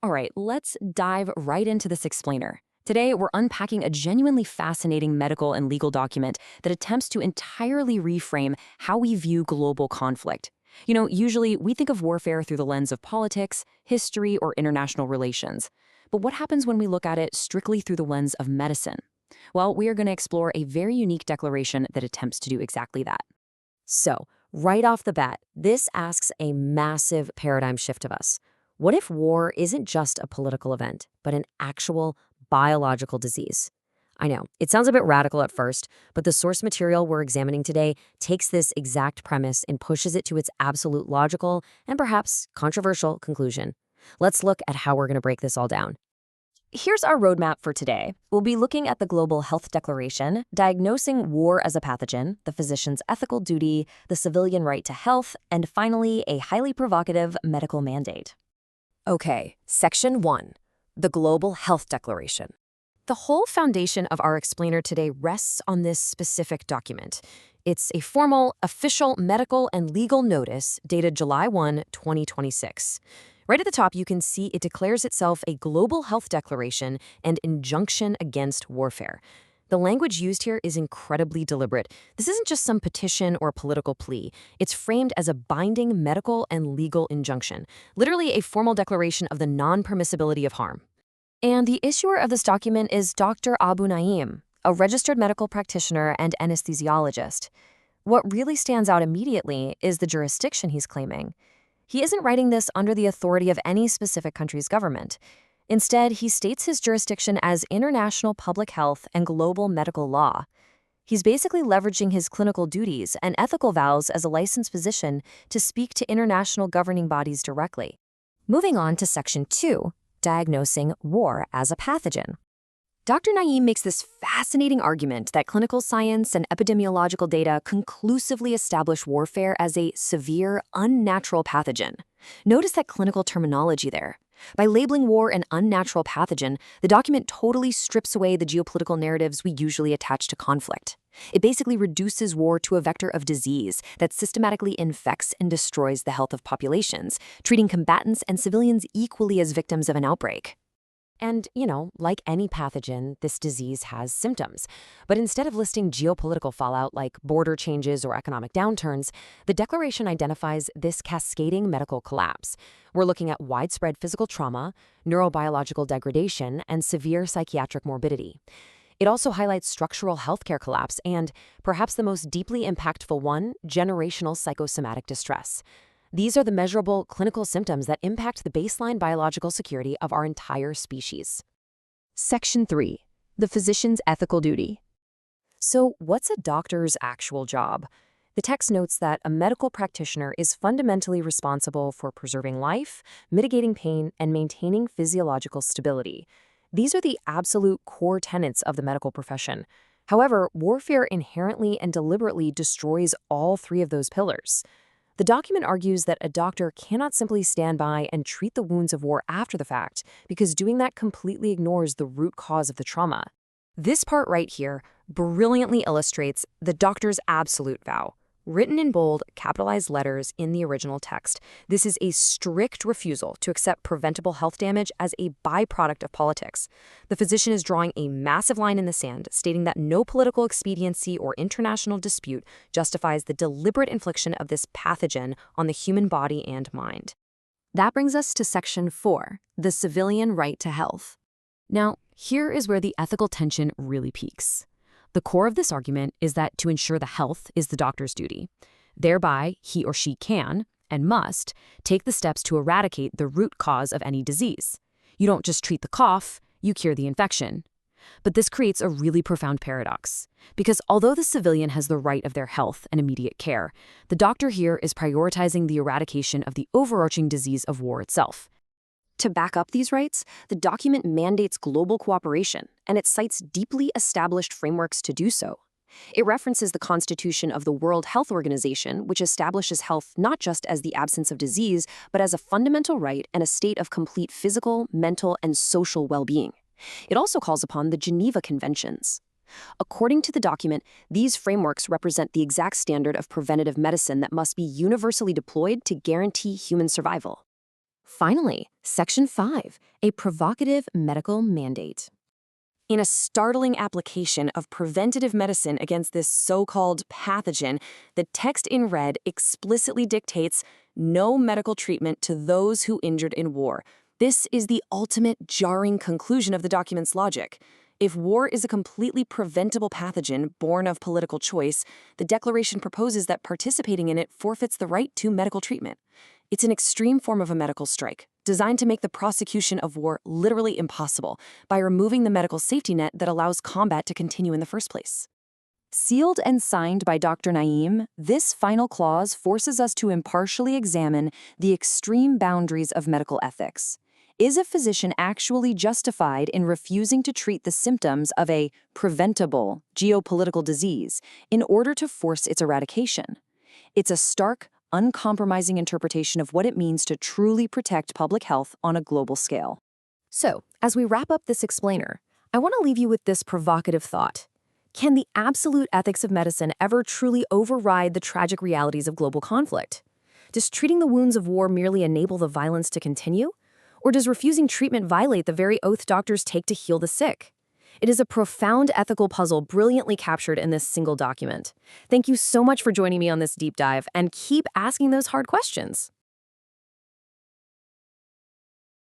All right, let's dive right into this explainer. Today, we're unpacking a genuinely fascinating medical and legal document that attempts to entirely reframe how we view global conflict. Usually we think of warfare through the lens of politics, history, or international relations. But what happens when we look at it strictly through the lens of medicine? Well, we are going to explore a very unique declaration that attempts to do exactly that. So, right off the bat, this asks a massive paradigm shift of us. What if war isn't just a political event, but an actual biological disease? I know, it sounds a bit radical at first, but the source material we're examining today takes this exact premise and pushes it to its absolute logical and perhaps controversial conclusion. Let's look at how we're going to break this all down. Here's our roadmap for today. We'll be looking at the Global Health Declaration, diagnosing war as a pathogen, the physician's ethical duty, the civilian right to health, and finally, a highly provocative medical mandate. Okay, Section 1, the Global Health Declaration. The whole foundation of our explainer today rests on this specific document. It's a formal, official medical and legal notice dated July 1, 2026. Right at the top, you can see it declares itself a global health declaration and injunction against warfare. The language used here is incredibly deliberate. This isn't just some petition or political plea. It's framed as a binding medical and legal injunction, literally a formal declaration of the non-permissibility of harm. And the issuer of this document is Dr. Abu Naim, a registered medical practitioner and anesthesiologist. What really stands out immediately is the jurisdiction he's claiming. He isn't writing this under the authority of any specific country's government. Instead, he states his jurisdiction as international public health and global medical law. He's basically leveraging his clinical duties and ethical vows as a licensed physician to speak to international governing bodies directly. Moving on to Section 2, diagnosing war as a pathogen. Dr. Naim makes this fascinating argument that clinical science and epidemiological data conclusively establish warfare as a severe, unnatural pathogen. Notice that clinical terminology there. By labeling war an unnatural pathogen, the document totally strips away the geopolitical narratives we usually attach to conflict. It basically reduces war to a vector of disease that systematically infects and destroys the health of populations, treating combatants and civilians equally as victims of an outbreak. And, like any pathogen, this disease has symptoms. But instead of listing geopolitical fallout like border changes or economic downturns, the declaration identifies this cascading medical collapse. We're looking at widespread physical trauma, neurobiological degradation, and severe psychiatric morbidity. It also highlights structural healthcare collapse and, perhaps the most deeply impactful one, generational psychosomatic distress. These are the measurable clinical symptoms that impact the baseline biological security of our entire species. Section 3, the physician's ethical duty. So, what's a doctor's actual job? The text notes that a medical practitioner is fundamentally responsible for preserving life, mitigating pain, and maintaining physiological stability. These are the absolute core tenets of the medical profession. However, warfare inherently and deliberately destroys all three of those pillars. The document argues that a doctor cannot simply stand by and treat the wounds of war after the fact, because doing that completely ignores the root cause of the trauma. This part right here brilliantly illustrates the doctor's absolute vow. Written in bold, capitalized letters in the original text, this is a strict refusal to accept preventable health damage as a byproduct of politics. The physician is drawing a massive line in the sand, stating that no political expediency or international dispute justifies the deliberate infliction of this pathogen on the human body and mind. That brings us to Section 4, the civilian right to health. Now, here is where the ethical tension really peaks. The core of this argument is that to ensure the health is the doctor's duty. Thereby, he or she can, and must, take the steps to eradicate the root cause of any disease. You don't just treat the cough, you cure the infection. But this creates a really profound paradox, because although the civilian has the right of their health and immediate care, the doctor here is prioritizing the eradication of the overarching disease of war itself. To back up these rights, the document mandates global cooperation, and it cites deeply established frameworks to do so. It references the Constitution of the World Health Organization, which establishes health not just as the absence of disease, but as a fundamental right and a state of complete physical, mental, and social well-being. It also calls upon the Geneva Conventions. According to the document, these frameworks represent the exact standard of preventative medicine that must be universally deployed to guarantee human survival. Finally, Section 5, a provocative medical mandate. In a startling application of preventative medicine against this so-called pathogen, the text in red explicitly dictates no medical treatment to those who injured in war. This is the ultimate jarring conclusion of the document's logic. If war is a completely preventable pathogen born of political choice, the declaration proposes that participating in it forfeits the right to medical treatment. It's an extreme form of a medical strike, designed to make the prosecution of war literally impossible by removing the medical safety net that allows combat to continue in the first place. Sealed and signed by Dr. Naim, this final clause forces us to impartially examine the extreme boundaries of medical ethics. Is a physician actually justified in refusing to treat the symptoms of a preventable geopolitical disease in order to force its eradication? It's a stark, uncompromising interpretation of what it means to truly protect public health on a global scale. So, as we wrap up this explainer, I want to leave you with this provocative thought. Can the absolute ethics of medicine ever truly override the tragic realities of global conflict? Does treating the wounds of war merely enable the violence to continue? Or does refusing treatment violate the very oath doctors take to heal the sick? It is a profound ethical puzzle brilliantly captured in this single document. Thank you so much for joining me on this deep dive, and keep asking those hard questions.